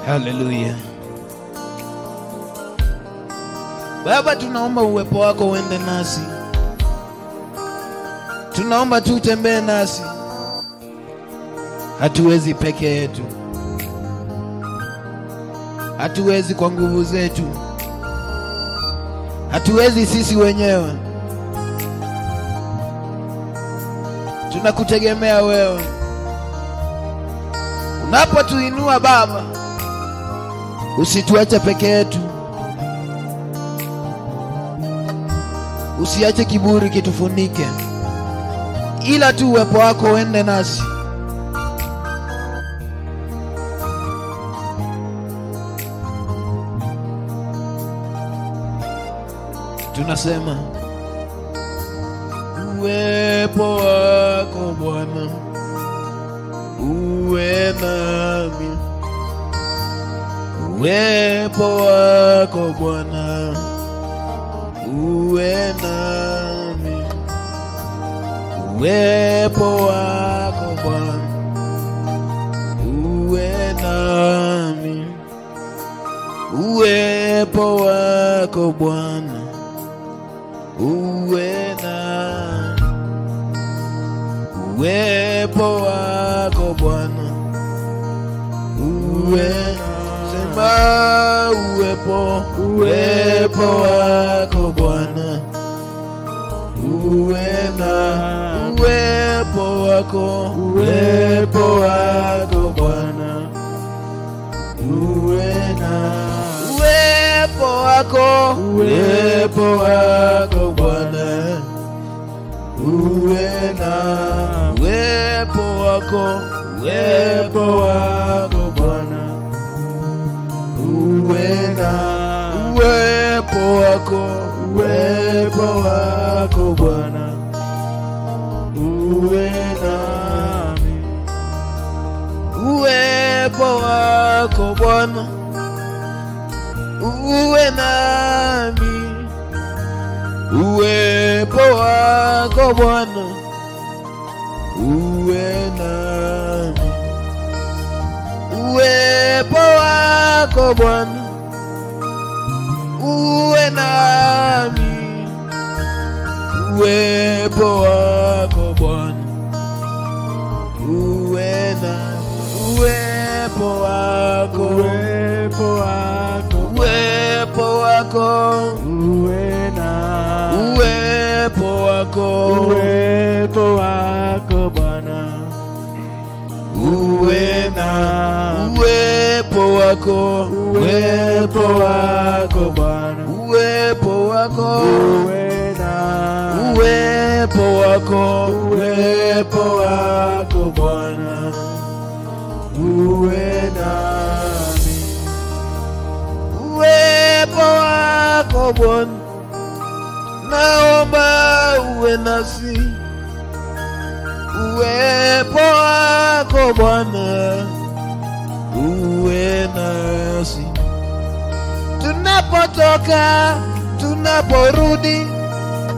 Hallelujah. Baba, tunaomba uwepo wako uende nasi. Tunaomba tu utembee nasi. Hatuwezi peke yetu. Hatuwezi kwa nguvu zetu. Hatuwezi sisi wenyewe. Tunakutegemea wewe. Unapotuinua Baba, usituache peke yetu. Usiache kiburi kitufunike. Ila tu uwepo wako uende nasi. Tunasema uwepo wako Bwana uwe nami. Uwepo wako Bwana uwe nami. Uwepo wako Bwana uwe nami. Uwepo wako Bwana uwe nami. Uwepo wako Bwana uwe sema uwepo wako Bwana uwe na uwepo wako Bwana uwe na uwepo wako Bwana uwe na uwepo wako Bwana uwe na uwepo wako Bwana uwe nami. Uwepo wako Bwana uwe nami. Uwepo wako Bwana uwe nami. Uwepo wako Bwana uwe nami. Uwepo wako Bwana uwe nami. Uwepo wako uwe nami. Uwepo wako Bwana uwe nami. Uwepo wako Bwana uwepo wako uwe nami. Uwepo wako Bwana uwe nami. Uwepo wako Bwana naomba uwe nasi. Uwepo wako Bwana uwe nasi. Tunapotoka, tunaporudi,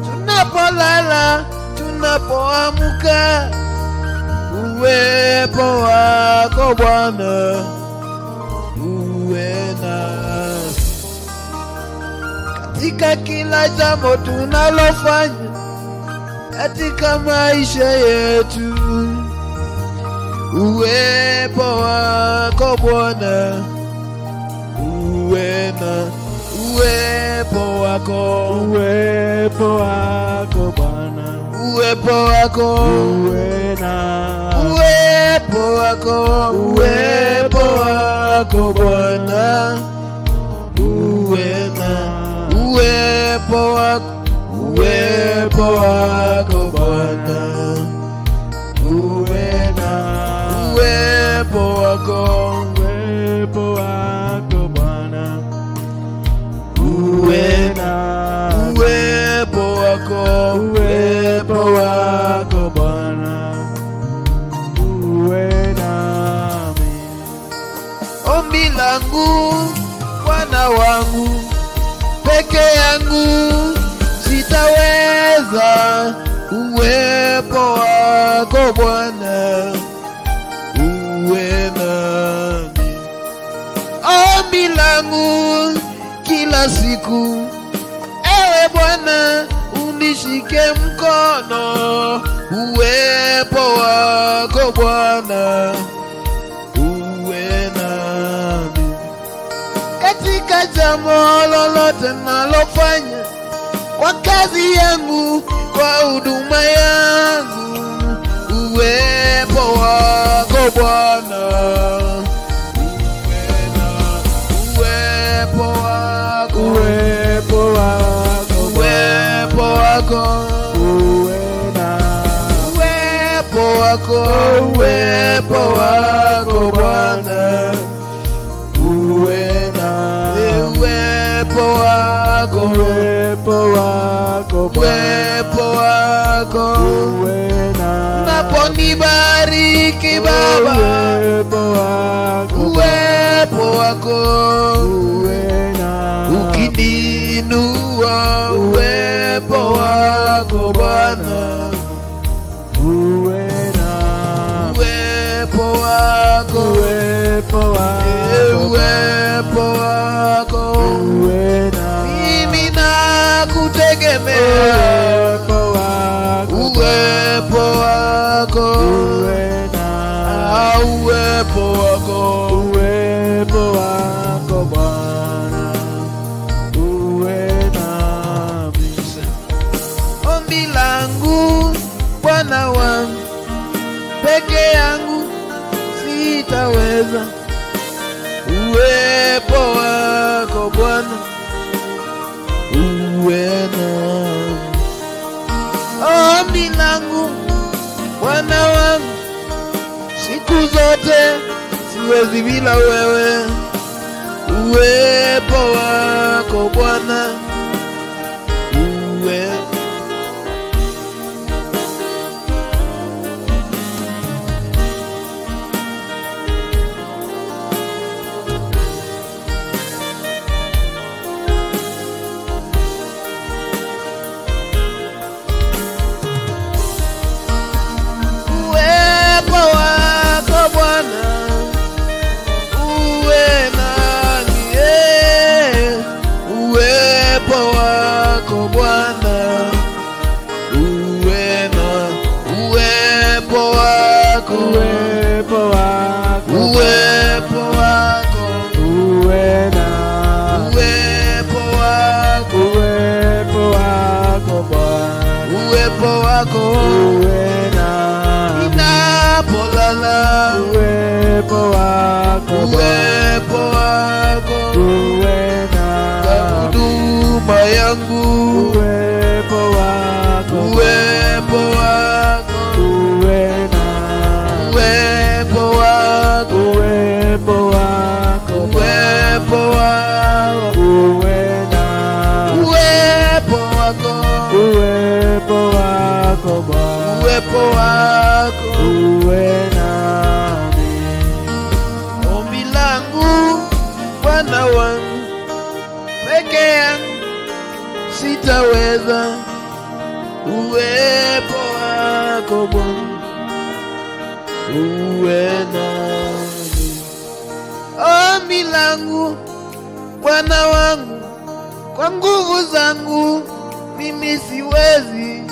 tunapolala, tunapoamka, uwepo wako Bwana uwe nasi. Katika kila jambo tunalofanya, katika maisha yetu, uwepo wako Bwana uwe na uwepo wako Bwana uwepo wako uwe na uwepo wako Bwana uwe na uwepo wako Bwana uwe na uwepo wako Bwana uwe na uwepo wako Bwana uwe nami. Ombi langu Bwana wangu, peke yangu sitaweza. Uwepo wako Bwana uwe nami. siku. Ewe Bwana, unishike mkono, uwepo wako Bwana uwe nami katika jambo lolote nalofanya, kwa kazi yangu, kwa huduma yangu. Uwepo wako Bwana uwe nami, uwepo wako, uwepo wako, uwepo wako uwe nami, uwepo wako, uwepo wako Bwana uwe nami, uwepo wako, uwepo wako, uwepo wako uwe nami, naponibariki Baba, uwepo wako uwe nami, ukininua, uwepo wako Bwana uwe nami, uwepo wako, uwepo wako, uwepo wako uwe nami, mimi nakutegemea, uwepo wako uwe nami, uwepo wako, uwepo wako Bwana uwe nami. Ombi langu Bwana wangu, peke yangu sitaweza, uwepo wako Bwana uwe nami. Ombi langu Bwana wangu, siku zote siwezi bila wewe, uwepo wako Bwana uwe. Uwepo wako Bwana uwe nami, uwepo wako Bwana uwe nami, uwepo wako, uwepo wako, uwepo wako uwe nami, uwepo wako, uwepo wako Bwana, uwepo wako uwe nami, ninapolala, uwepo wako, uwepo wako uwe nami, huduma yangu, uwepo wako, uwepo wako uwe nami, uwepo wako, uwepo wako, uwepo wako uwe nami, uwepo wako, uwepo wako Bwana, uwepo wako uwe nami. Ombi langu Bwana wangu, peke yangu sitaweza, uwepo wako Bwana uwe nami. Ombi langu Bwana wangu, kwa nguvu zangu mimi siwezi,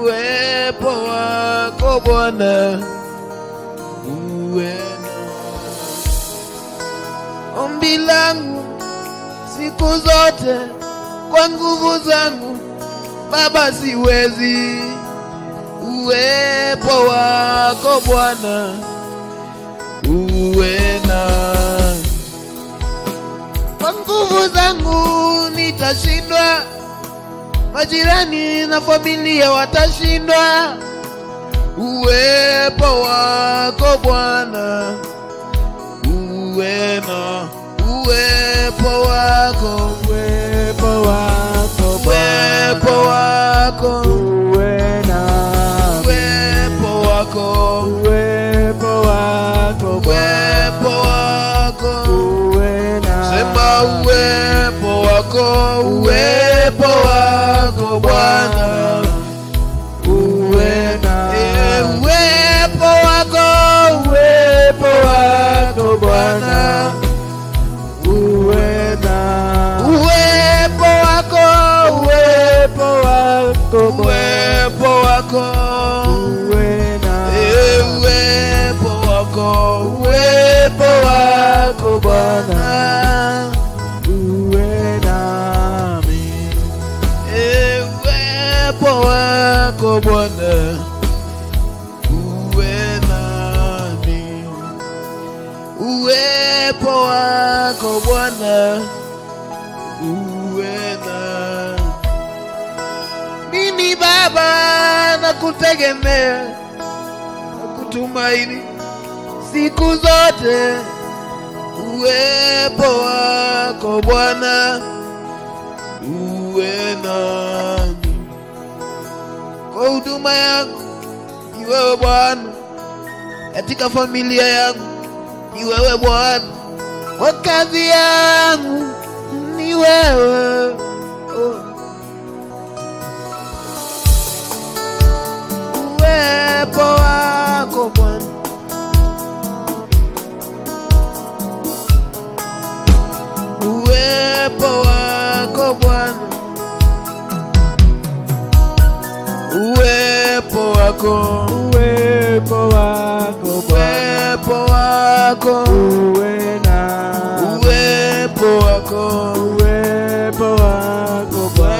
uwepo wako Bwana uwe nami. Ombi langu siku zote, kwa nguvu zangu Baba siwezi, uwepo wako Bwana uwe nami. Kwa nguvu zangu nitashindwa, majirani na familia watashindwa, uwepo wako Bwana uwe nami, uwepo wako, uwepo wako, uwepo wako uwe nami, uwepo wako, uwepo wako, uwepo wako uwe nami, sema uwepo wako, uwepo wako Bwana uwe nami, uwepo wako, uwepo wako Bwana uwe nami, wako Bwana, uwepo wako uwe nami, uwepo wako, uwepo wako Bwana, uwe nami, uwepo wako Bwana, uwe nami, uwepo wako Bwana, uwe nami. Mimi Baba nakutegemea, nakutumaini siku zote, uwepo wako Bwana, uwe nami. Kwa huduma yangu ni wewe Bwana, katika familia yangu ni wewe Bwana, kwa kazi yangu ni wewe. Uwepo wako Bwana, uwepo wako Bwana, uwepo wako, uwepo wako Bwana, uwepo wako, uwe nami, uwepo wako, uwepo wako Bwana,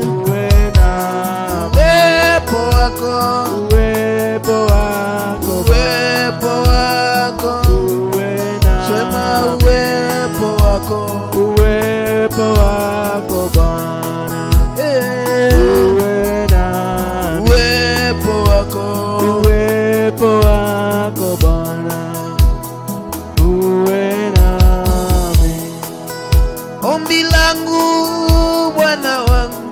uwe nami, uwepo wako, uwepo wako uwepo wako, uwe nami, sema uwepo wako, uwepo wako Bwana, uwe nami, uwepo wako, uwepo wako Bwana, uwe nami. ombi langu Bwana wangu,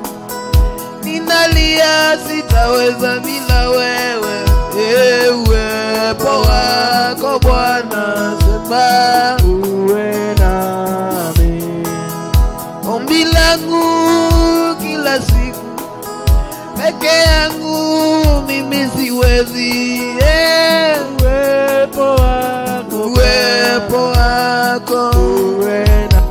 ninalia sitaweza bila wewe. Uwepo wako Bwana, sema uwe nami, ombi langu kila siku, peke yangu mimi siwezi. uwepo wako, Uwepo wako, uwe nami,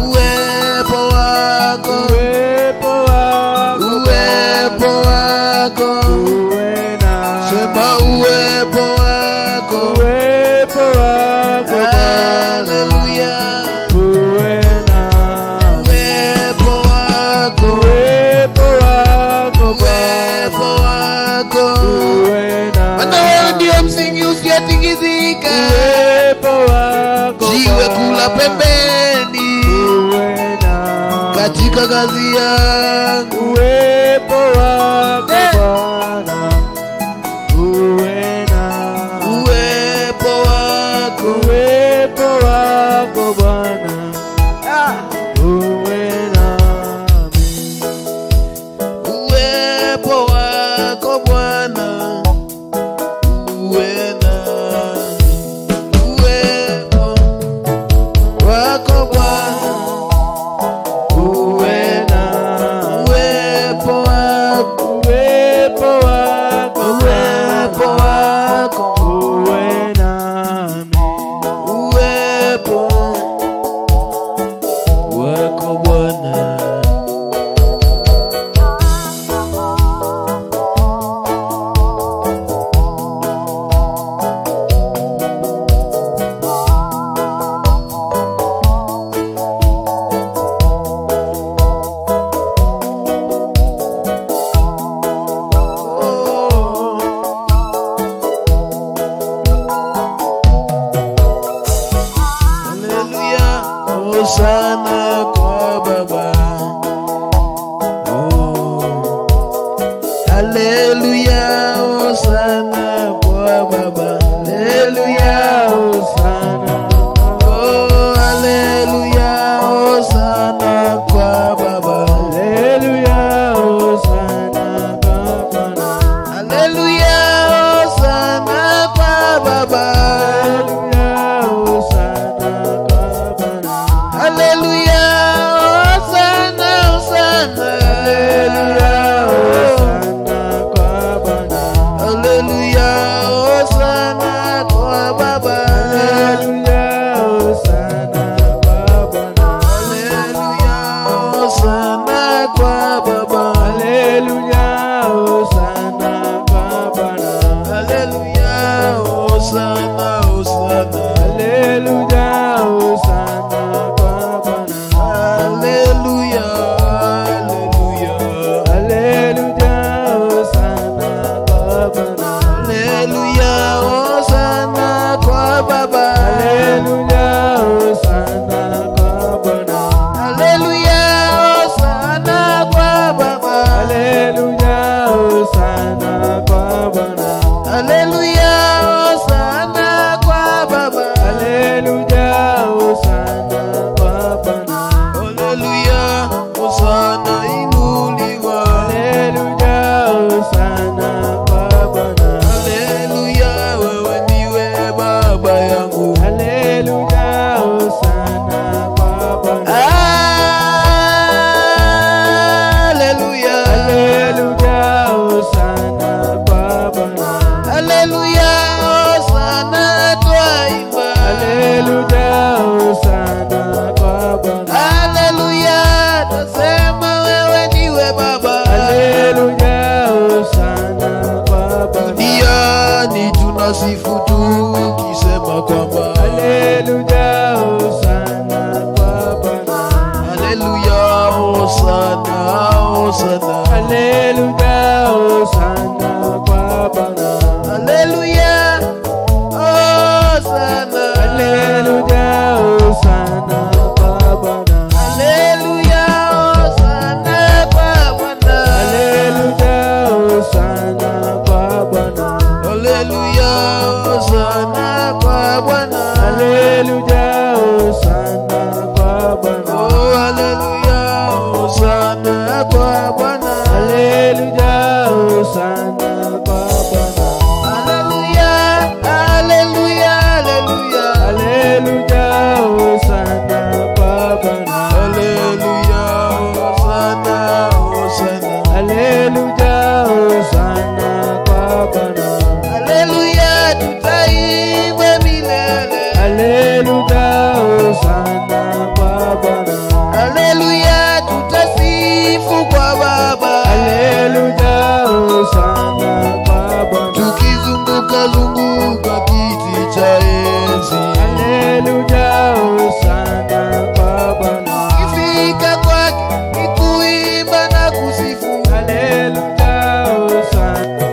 uwepo wako, uwepo wako, uwepo wako, uwe nami, sema uwepo wako, uwepo wako, haleluya, uwe nami, uwepo wako, uwepo wako, uwepo wako, uwe nami, maana wewe ndio msingi usiotingizika, uwepo wako, jiwe kula pembeni uwe nami, katika kazi yangu. uwepo wako Bwana, uwe nami, Uwepo wako, uwepo wako Bwana, uwe nami, uwepo wako Bwana, uwe nami, uwepo wako Bwana, uwe nami, uwepo Hallelujah, Hosanna kwa Bwana. Hallelujah, Hosanna. Hallelujah, Hosanna kwa Bwana. Hallelujah, Hosanna kwa Bwana. Hallelujah, Hosanna kwa Bwana. Hallelujah, Hosanna kwa Bwana. Hallelujah, Hosanna kwa Bwana. Oh, hallelujah, Hosanna kwa Bwana. Hallelujah, Hosanna kwa Bwana. Hallelujah, hallelujah, hallelujah. Hallelujah, Hosanna kwa Bwana. Hallelujah, Hosanna, Hosanna. Hallelujah, Hosanna kwa Bwana. Hallelujah, tutaimba milele. Hallelujah, Hosanna kwa Bwana. Hallelujah, tutasifu kwa Baba. Hallelujah, Hosanna kwa Bwana. Tukizunguka zunguka kiti cha enzi. Hallelujah, Hosanna kwa Bwana. Kifika kwake ni kuimba na kusifu. Hallelujah, Hosanna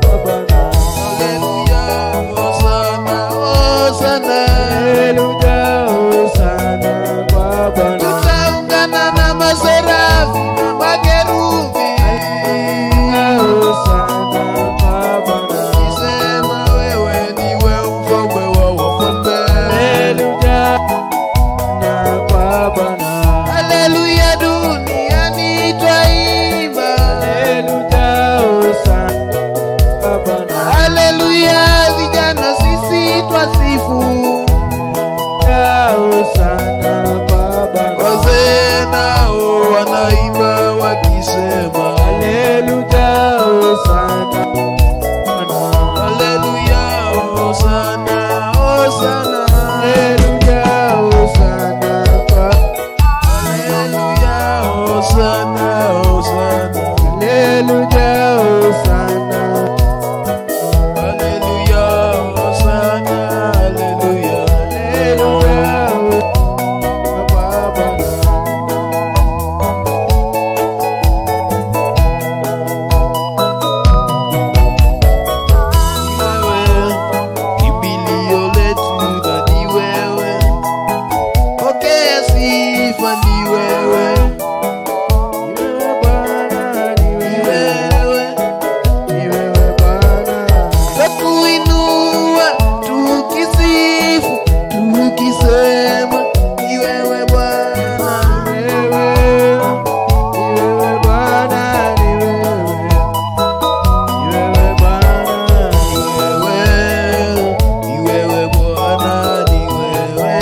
kwa Bwana. Hallelujah, Hosanna, Hosanna. Hallelujah, Hosanna kwa Bwana. Tutaungana na maserafi na makerubi. Hosanna kwa Bwana. Kisema wewe ndiwe mfalme wa wafalme. Hallelujah, na kwa Bwana. Hallelujah, duniani twaimba. Hallelujah, Hosanna kwa Bwana. Hallelujah, vijana sisi twasifu. Hosanna kwa Bwana. Wazee nao wanaimba wakisema. Hallelujah, Hosanna kwa Bwana. Hallelujah, Hosanna, Hosanna. Hallelujah, Hosanna kwa Hallelujah, Hosanna, Hosanna. Hallelujah, Hosanna. Hallelujah, Hosanna, hallelujah. Hallelujah, kwa Bwana. Wewe, kimbilio letu na ni wewe. Pokea sifa ni wewe. Iwe Bwana, ni Ni wewe. wewe. Ni wewe Bwana. Twakuinua tukisifu tukisema ni wewe Bwana. Ni wewe. Ni wewe Bwana, ni wewe. Ni wewe Bwana. Ni wewe Bwana, ni wewe.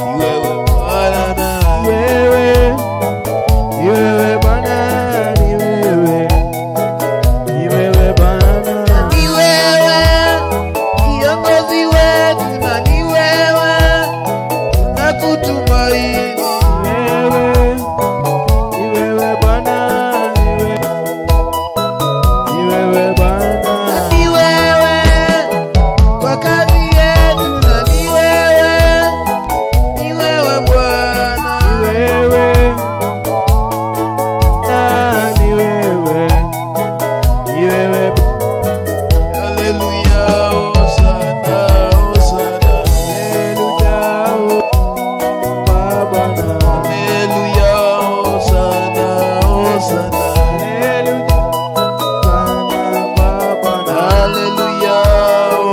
Ni wewe Bwana. Wewe. Ni wewe Bwana, ni wewe. Ni wewe Bwana. Ni wewe kiongozi wetu na ni wewe tunakutumaini. Wewe. Ni wewe Bwana, ni wewe. Ni wewe Bwana. Ni wewe kwa kazi yetu na ni wewe. Ni wewe Bwana. Ni wewe. Ni wewe. Ni wewe. Hallelujah, Hosanna, Hosanna. Hallelujah, kwa Bwana. Hallelujah, Hosanna, Hosanna. Hallelujah, kwa Bwana. Hallelujah,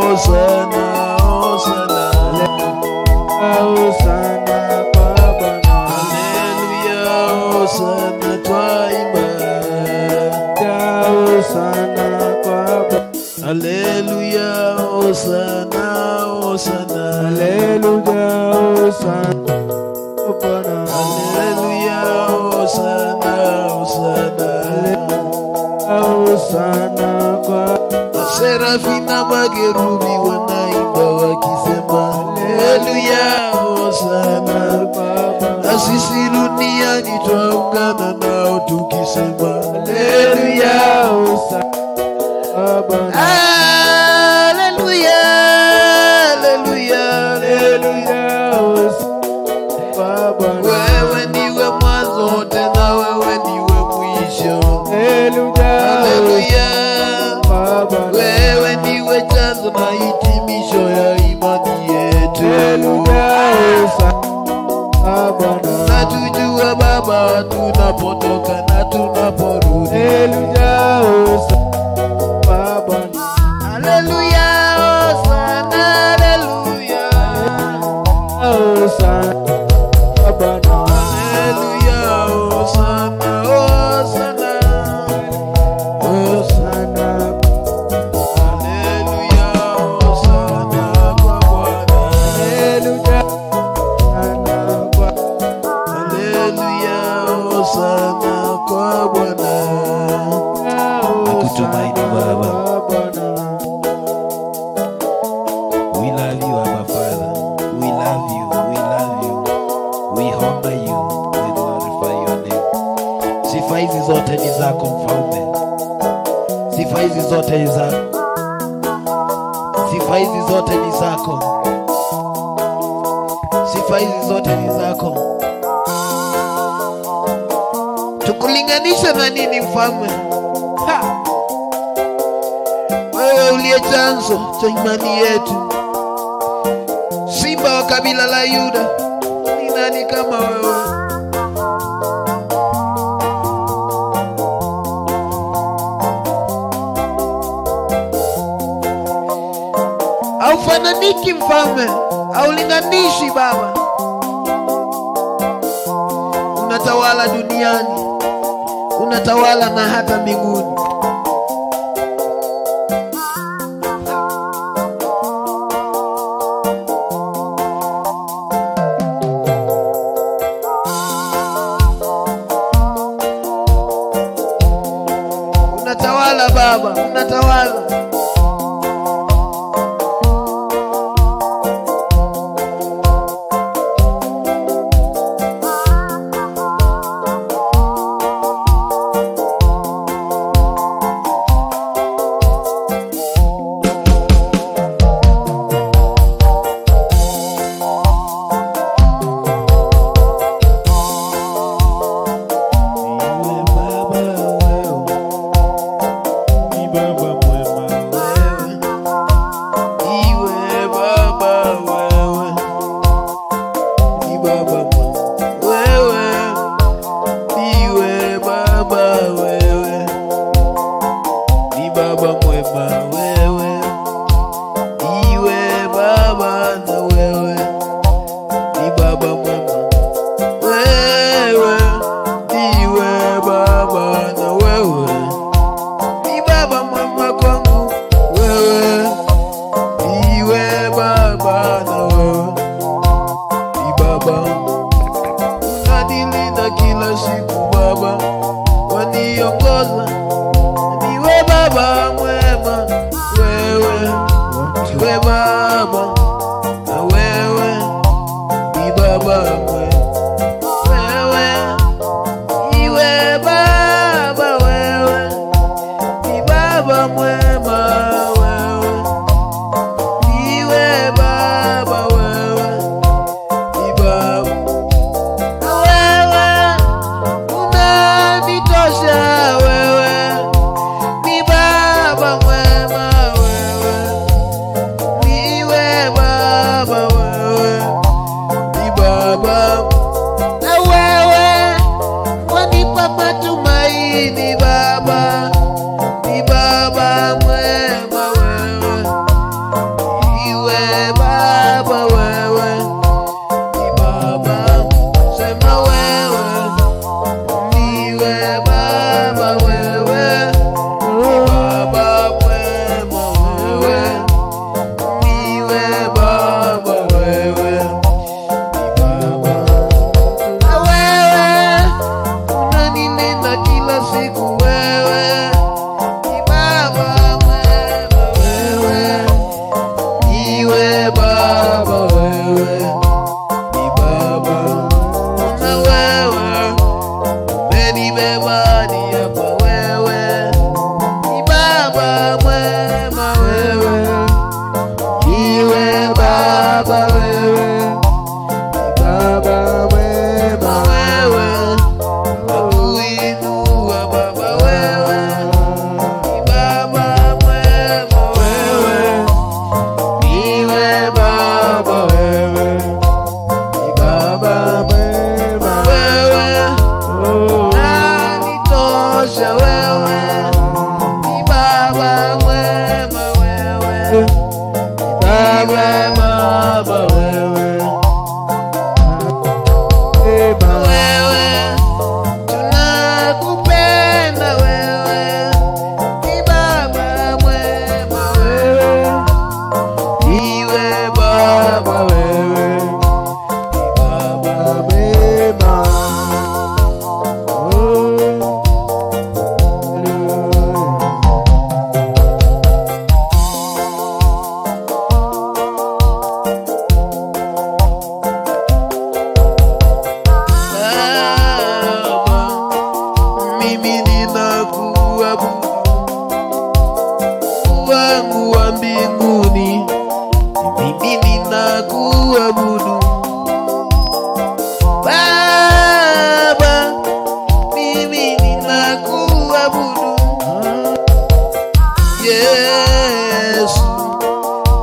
Hosanna, Hosanna. Hosanna kwa Bwana. Hallelujah, Hosanna, twaimba. Hosanna kwa Bwana. Hallelujah, Hosanna, Hosanna. Hallelujah, Hosanna kwa Bwana. Hallelujah, Hosanna, Hosanna. Hosanna kwa Maserafi na makerubi wanaimba wakisema haleluya, Hosanna. Na sisi duniani twaungana nao tukisema haleluya, Hosanna kwa Bwana. haleluya, haleluya, haleluya. Hosanna kwa Bwana. Wewe ndiwe mwanzo tena wewe ndiwe mwisho. tunapotoka na tunaporudi. Haleluya, Hosana Bwana. Haleluya, Hosana, haleluya. Hosana Bwana. Haleluya, Hosana, Hosana. Hosana. Haleluya, Hosana kwa Bwana. Haleluya, Hosana Bwana. Haleluya, Hosana kwa Bwana. Nakutumaini Baba. We love you, Abba Father. We love you. We love you. We honor you. We glorify your name. Sifa hizi zote ni zako Mfalme. Sifa hizi zote ni zako. Sifa hizi zote ni zako. Sifa hizi zote ni zako. Tukulinganisha na nini Mfalme? Ha! Wewe uliye chanzo cha imani yetu, Simba wa kabila la Yuda, ni nani kama wewe? Haufananiki Mfalme, haulinganishi Baba. Unatawala duniani, unatawala na hata mbinguni. Unatawala Baba, unatawala. Baba wewe kunilisha wewe, ni Baba mwema wewe, ni Baba wewe, wewe tunakupenda wewe, ni Baba mwema wewe, iwe Baba wewe, ni Baba mwema. Mimi ninakuabudu wangu wa mbinguni, mimi ninakuabudu Baba, mimi ninakuabudu Yesu,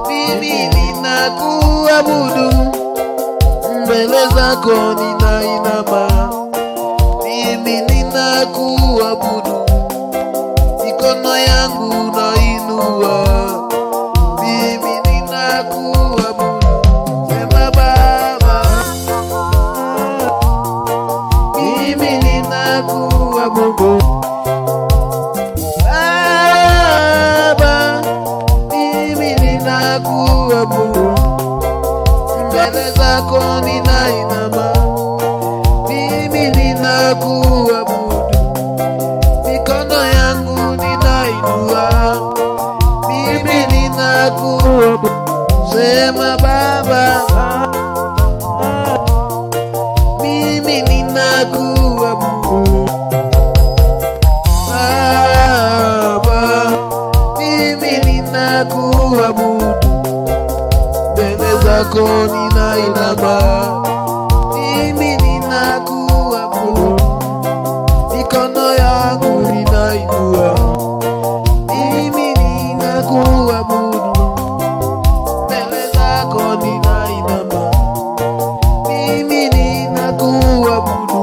mimi ninakuabudu, mbele zako ninainama, mimi ninakuabudu, mikono yangu nainua, mimi ninakuabudu, sema Baba, mimi ninakuabudu Baba, mimi ninakuabudu, mbele zako ninainama, mimi ninakuabudu, mikono yangu ninainua, mimi ninakuabudu, sema Baba, mimi ninakuabudu Baba, mimi ninakuabudu, mbele zako ninainama, mimi ninakuabudu, mikono yangu ninainua, mimi ninakuabudu, mbele zako ninainama, mimi ninakuabudu,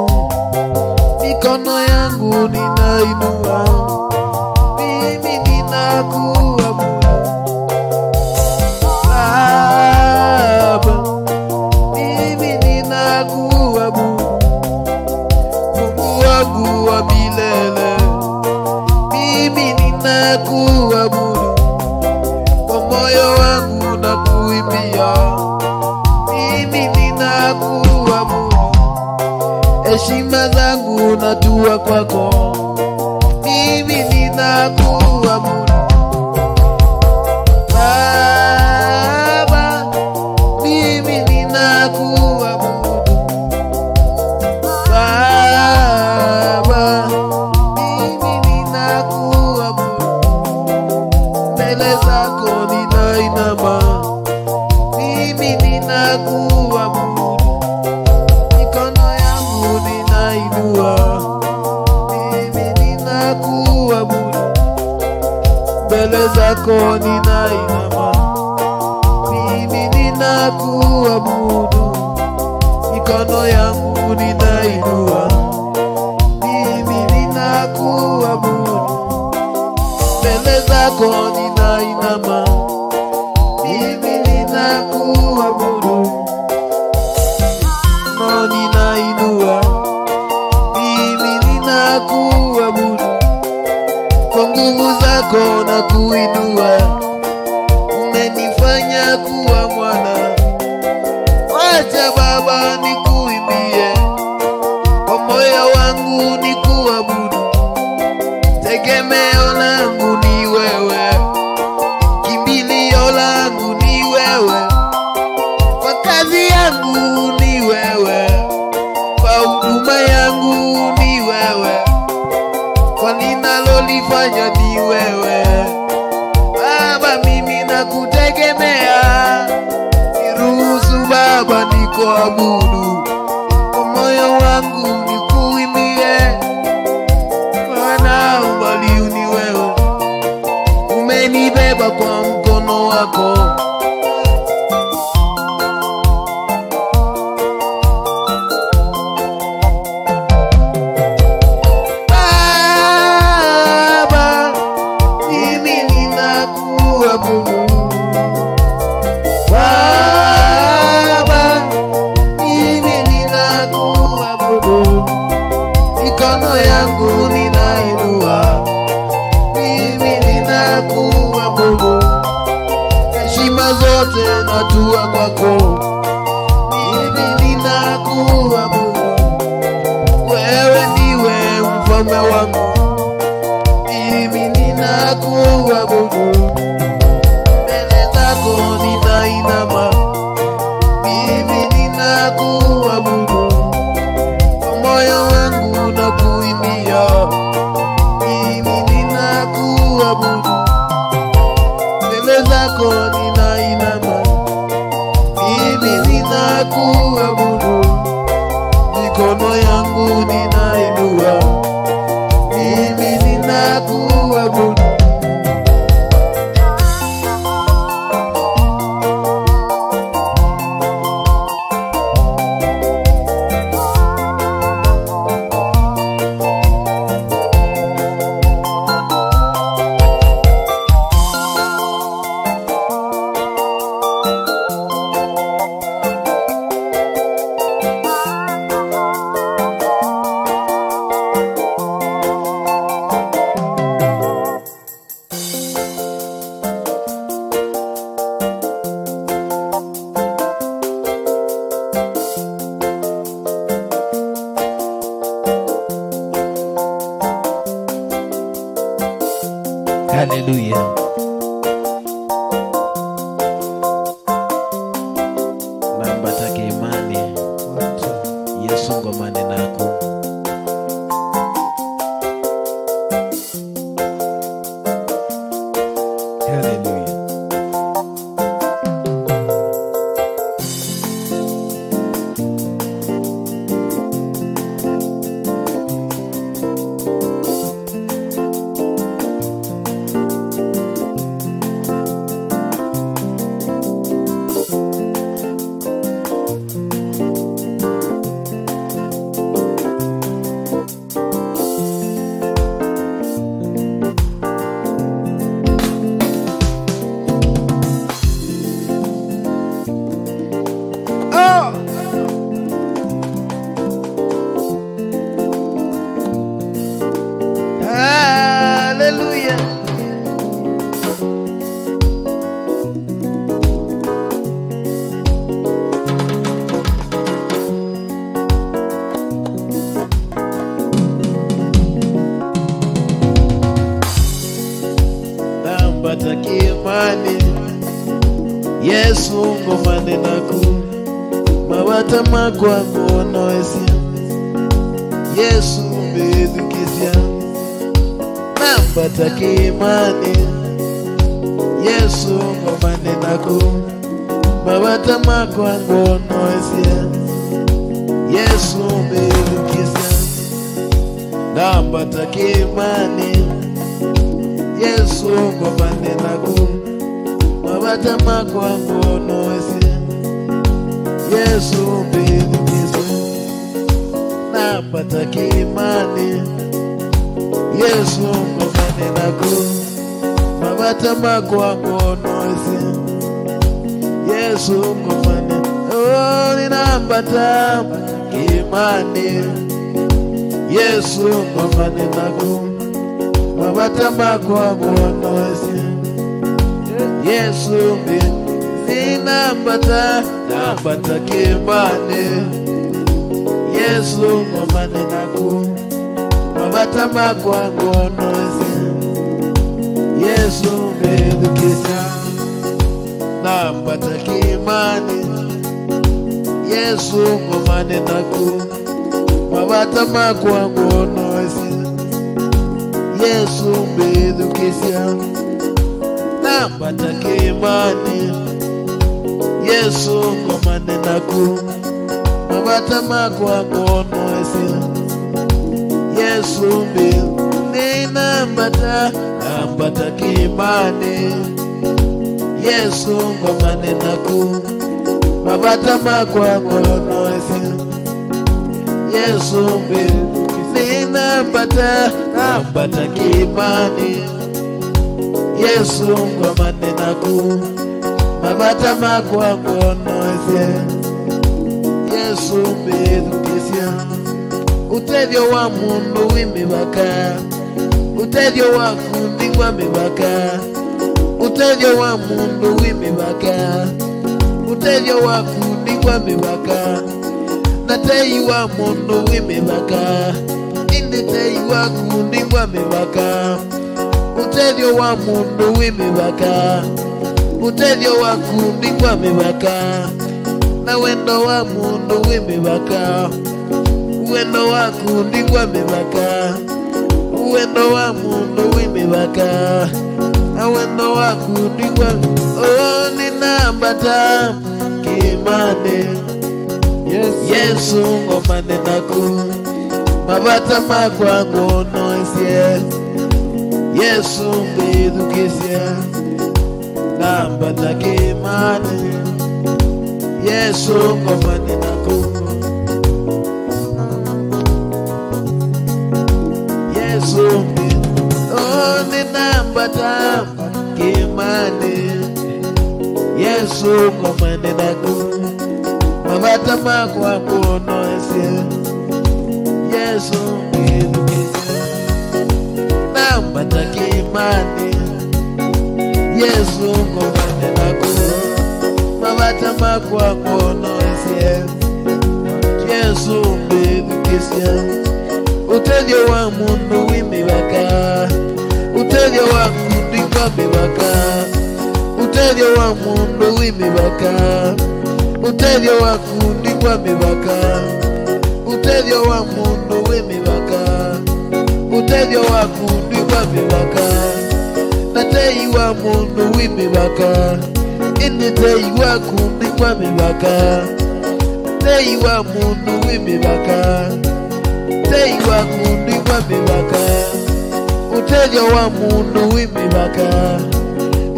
mikono yangu ninainua, mimi ninakuabudu Baba, mimi ninakuabudu, Mungu wangu wa milele, mimi ninakuabudu, kwa moyo wangu nakuimbia, mimi ninakuabudu, heshima zangu natua kwako, mimi ninakuabudu Baba, mimi ninakuabudu Baba, mimi ninakuabudu, mbele zako ninainama, mimi ninakuabudu, mikono yangu ninainua, mimi ninakuabudu, mbele zako ninainama, mimi ninakuabudu, mikono yangu ninainua, mimi ninakuabudu, mbele zako ninainama, mimi ninakuabudu, no ninainua, mimi ninakuabudu, kwa nguvu zako na kuinua, umenifanya kuwa mwana, wacha Baba nikuimbie, kwa moyo wangu nikuabudu, tegemeo langu ni wewe, kimbilio langu ni wewe, kwa kazi yangu ni wewe, kwa huduma yangu ni wewe, kwa ninalolifanya ni wewe Baba, mimi nakutegemea, niruhusu Baba nikuabudu, kwa moyo wangu nikuimbie, Bwana ubali ni wewe, umenibeba kwa mkono wako, Baba, ninakuabudu. mbele zako ninainama, mimi ninakuabudu, kwa moyo wangu nakuimbia, mimi ninakuabudu, mbele zako ninainama, mimi ninakuabudu, mikono yangu ninainua, mimi ninakuabudu. Hallelujah. Namba take imani Yesu ngomane nako. Hallelujah. Bataki imani Yesu ngomane naku, mabata makwangu onoesia, Yesu mbedukisia. Bataki imani Yesu ngomane naku, mabata makwangu onoesia, Yesu mbedukisia. Bataki imani Yesu ngomane naku, mabata makwangu onoesia, Yesu mbedukisia. Bataki imani Yesu ngomane naku, mabata makwangu onoesia, Yesu ngomane. Oh, ninambata imani Yesu ngomane naku, mabata makwangu onoesia, Yesu ninambata imani Yesu ngomane naku, mabata makwangu onoesia, Yesu mbedukisia. Bataki imani Yesu ngomane naku, mabata makwangu onoesia, Yesu mbedukisia. Bataki imani Yesu ngomane naku, mabata makwangu onoesia, Yesu mbedukisia. Bataki imani Yesu ngomane naku, mabata makwangu onoesia, Yesu mbedukisia. Bataki imani Yesu ngomane naku, mabata makwangu onoesia, Yesu mbedukisia. Utedio wa mundu wimibaka, utedio wa kundi wa mibaka, utedio wa mundu wimibaka, utedio wa kundi wa mibaka, natei wa mundu wimibaka, inditei wa kundi wa mibaka, Utedio wa mundu wimibaka, utedio wa kundi kwa mibaka, na wendo wa mundu wimibaka, wendo wa kundi kwa mibaka, wendo wa mundu wimibaka, na wendo wa kundi kwa oh ninambata kimane Yesu ngomane naku mabata makwa ngono esie Yesu mbedukisia nambata kimane Yesu ngomane naku Yesu oh ninambata kimane Yesu ngomane naku mabata makwa ngono esie Yesu mbedukisia nambata kimane Yesu ngomane naku mabata makwa ngono esie Yesu mbedukisia utedio wa mundu wimibaka utedio wa kundi kwa mibaka utedio wa mundu wimibaka utedio wa kundi kwa mibaka utedio wa mundu wimibaka utedio wa kundi kwa mibaka natei wa mundu wimibaka ini tei wa kundi kwa mibaka tei wa mundu wimibaka tei wa kundi kwa mibaka utedio wa mundu wimibaka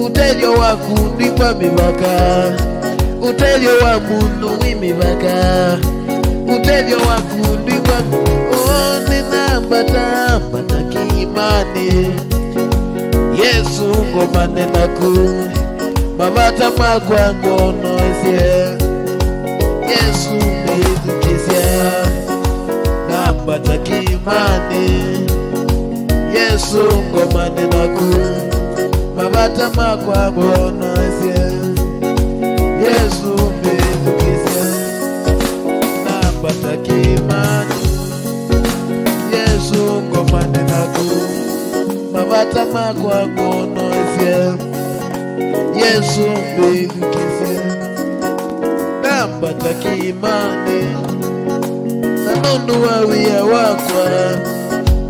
utedio wa kundi kwa mibaka utedio wa mundu wimibaka utedio wa kundi kwa oh ninambata mbata kimane Yesu ngomane naku mabata makwa ngono esie Yesu mbedukisia nambata kimane Yesu ngomane naku mabata makwa ngono esie Yesu mbedukisia nambata kimane Yesu ngomane naku mabata makwa ngono esie Yesu mbedukisia nambata kimane nanundu wawia wakwa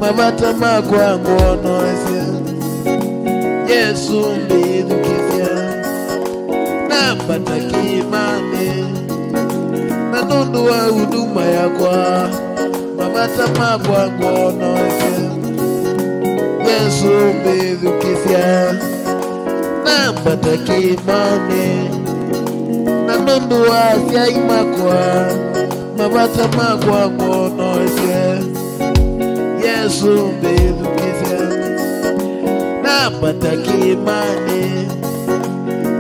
mabata makwa ngono esie Yesu mbedukisia nambata kimane nanundu wa huduma yakwa mabata makwa ngono esie Yesu mbedukisia nambata kimane nanundu wa afya imakwa mabata makwa ngono esie Yesu mbedukisia nambata kimane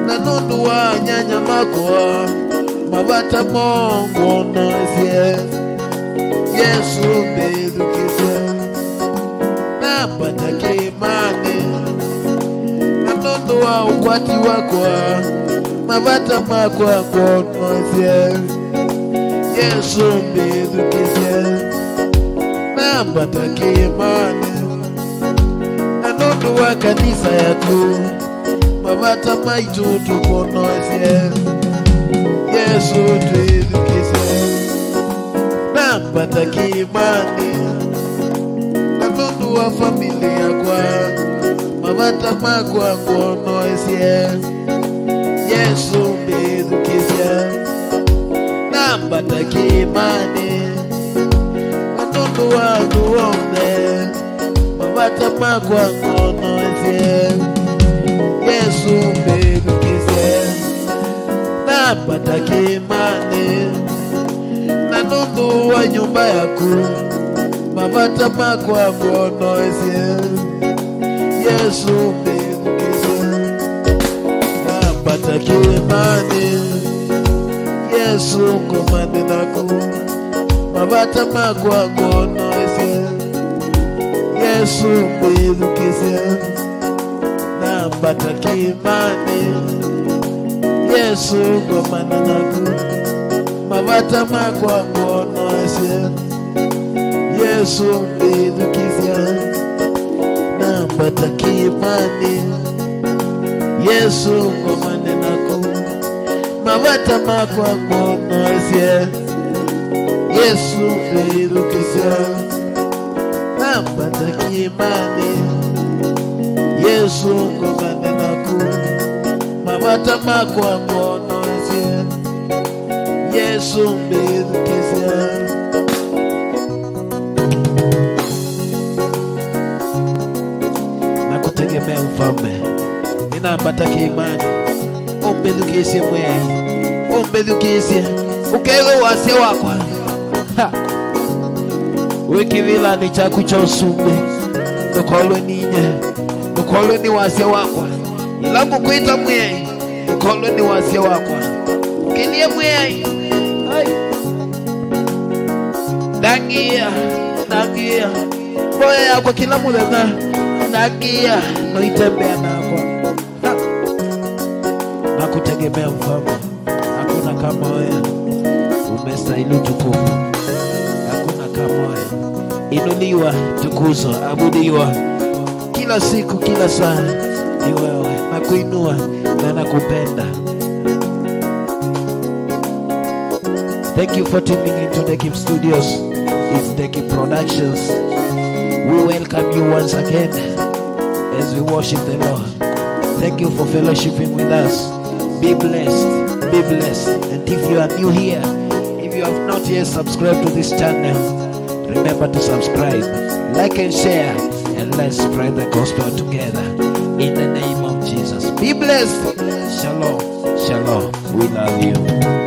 nanundu wa nyanya makwa mabata ngono esie Yesu mbedukisia nambata kimane nanundu wa ukwati wakwa mabata makwa ngono esie Yesu mbedukisia nambata kimane nanundu wa kanisa yako mabata maitutu ngono esie Yesu mbedukisia nambata kimane nanundu wa familia kwa mabata makwa ngono esie Yesu mbedukisia nambata kimane nanundu wa nuombe mabata makwa ngono esie Yesu mbedukisia nambata kimane nanundu wa nyumba yako mabata makwa ngono esie Yesu mbedukisia nambata kimane Yesu ngomane naku mabata makwa ngono esie Yesu mbedukisia nambata kimane Yesu ngomane naku mabata makwa ngono esie Yesu mbedukisia nambata kiimani Yesu ngomane nako mabata makwa ngonozie Yesu birukisia nambata kiimani Yesu ngomane nako mabata makwa ngonozie Yesu birukisia tegemea mfalme ninapata kiimani ombelukisie mwe ombelukisie ukego wase wako wikivila ni chaku cha usumbe nukolwe ninye nukolwe ni wase wako ilamu kuita mwe nukolwe ni wase wako kilie mwe dangia boya yako kila mulena nagia noitembea nako na kutegemea mfalme hakuna kama wewe umestahili tukufu hakuna kama wewe inuliwa tukuzo abudiwa kila siku kila saa ni wewe na kuinua na nakupenda. Thank you for tuning into the Keep Studios. It's the Keep Productions. We welcome you once again as we worship the Lord. Thank you for fellowshipping with us. Be blessed, be blessed. And if you are new here, if you have not yet subscribed to this channel, remember to subscribe, like and share, and let's spread the gospel together in the name of Jesus. Be blessed. Shalom, shalom. We love you.